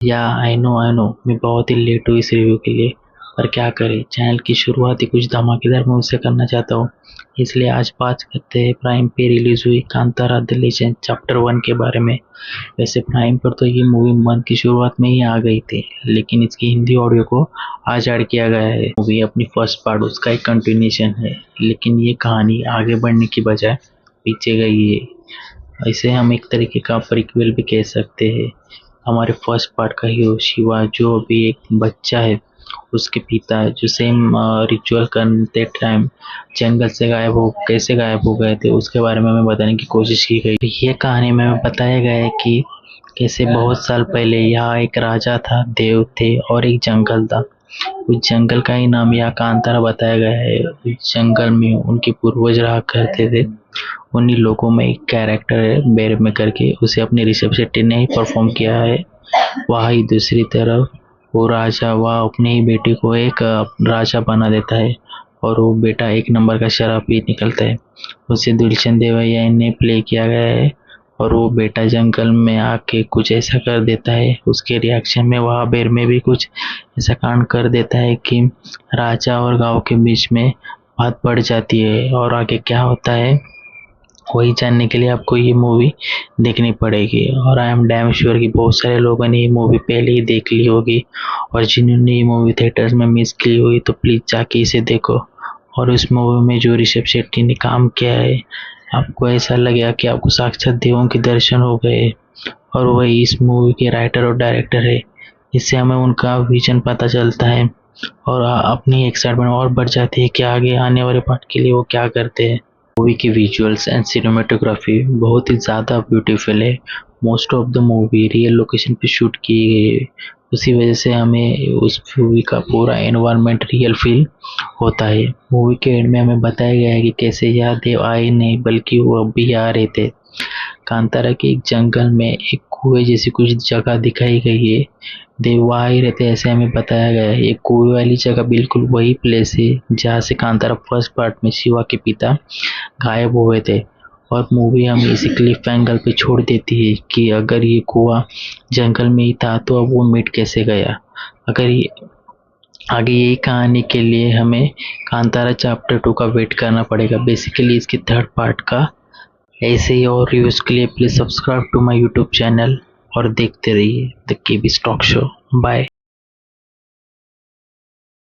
या I know मैं बहुत ही लेट हूँ इस रिव्यू के लिए, पर क्या करें, चैनल की शुरुआत ही कुछ धमाकेदार मूवी से करना चाहता हूँ। इसलिए आज बात करते हैं प्राइम पे रिलीज हुई कांतारा द लेजेंड चैप्टर 1 के बारे में। वैसे प्राइम पर तो ये मूवी मंथ की शुरुआत में ही आ गई थी, लेकिन इसकी हिंदी ऑडियो को आज ऐड किया गया है। मूवी अपनी फर्स्ट पार्ट उसका एक कंटिन्यूशन है, लेकिन ये कहानी आगे बढ़ने की बजाय पीछे गई है। इसे हम एक तरीके का प्रीक्वल भी कह सकते हैं। हमारे फर्स्ट पार्ट का हीरो शिवा, जो अभी एक बच्चा है, उसके पिता जो सेम रिचुअल करते टाइम जंगल से कैसे गायब हो गए थे, उसके बारे में हमें बताने की कोशिश की गई। ये कहानी में हमें बताया गया है कि कैसे बहुत साल पहले यहाँ एक राजा था, देव थे और एक जंगल था। उस जंगल का ही नाम यहाँ कांतारा बताया गया है। उस जंगल में उनके पूर्वज रहा करते थे। उन्हीं लोगों में एक कैरेक्टर है बेर में करके, उसे अपनी ऋषभ शेट्टी ने ही परफॉर्म किया है। वही दूसरी तरफ वो राजा वह अपनी ही बेटी को एक राजा बना देता है, और वो बेटा एक नंबर का शराबी निकलता है। उसे दुलशन देवैया ने प्ले किया गया है, और वो बेटा जंगल में आके कुछ ऐसा कर देता है। उसके रिएक्शन में वह बेर में भी कुछ ऐसा कांड कर देता है कि राजा और गांव के बीच में बात बढ़ जाती है। और आगे क्या होता है वही जानने के लिए आपको ये मूवी देखनी पड़ेगी। और आई एम डैम श्योर कि बहुत सारे लोगों ने ये मूवी पहले ही देख ली होगी, और जिन्होंने ये मूवी थिएटर्स में मिस की हुई तो प्लीज जाके इसे देखो। और उस मूवी में जो ऋषभ शेट्टी ने काम किया है, आपको ऐसा लगेगा कि आपको साक्षात देवों के दर्शन हो गए। और वही इस मूवी के राइटर और डायरेक्टर है। इससे हमें उनका विजन पता चलता है, और अपनी एक्साइटमेंट और बढ़ जाती है कि आगे आने वाले पार्ट के लिए वो क्या करते हैं। मूवी की विजुअल्स एंड सिनेमेटोग्राफी बहुत ही ज़्यादा ब्यूटीफुल है। Most of the movie real location पे शूट की गई है। उसी वजह से हमें उस मूवी का पूरा एनवायरनमेंट रियल फील होता है। मूवी के एंड में हमें बताया गया है कि कैसे यह देव आए नहीं, बल्कि वो अभी आ रहे थे। कांतारा के एक जंगल में एक कुएं जैसी कुछ जगह दिखाई गई है। देव वहाँ ही रहते ऐसे हमें बताया गया है। ये कुएं वाली जगह बिल्कुल वही प्लेस है जहाँ से कांतारा फर्स्ट पार्ट में शिवा के पिता गायब हुए थे। और मूवी हमें इसी क्लिफ एंगल पे छोड़ देती है कि अगर ये कुआं जंगल में ही था तो अब वो मिट कैसे गया। अगर ये आगे यही कहानी के लिए हमें कांतारा चैप्टर 2 का वेट करना पड़ेगा, बेसिकली इसके थर्ड पार्ट का। ऐसे ही और रिव्यूज के लिए please subscribe to my YouTube channel और देखते रहिए the KB stock show. Bye.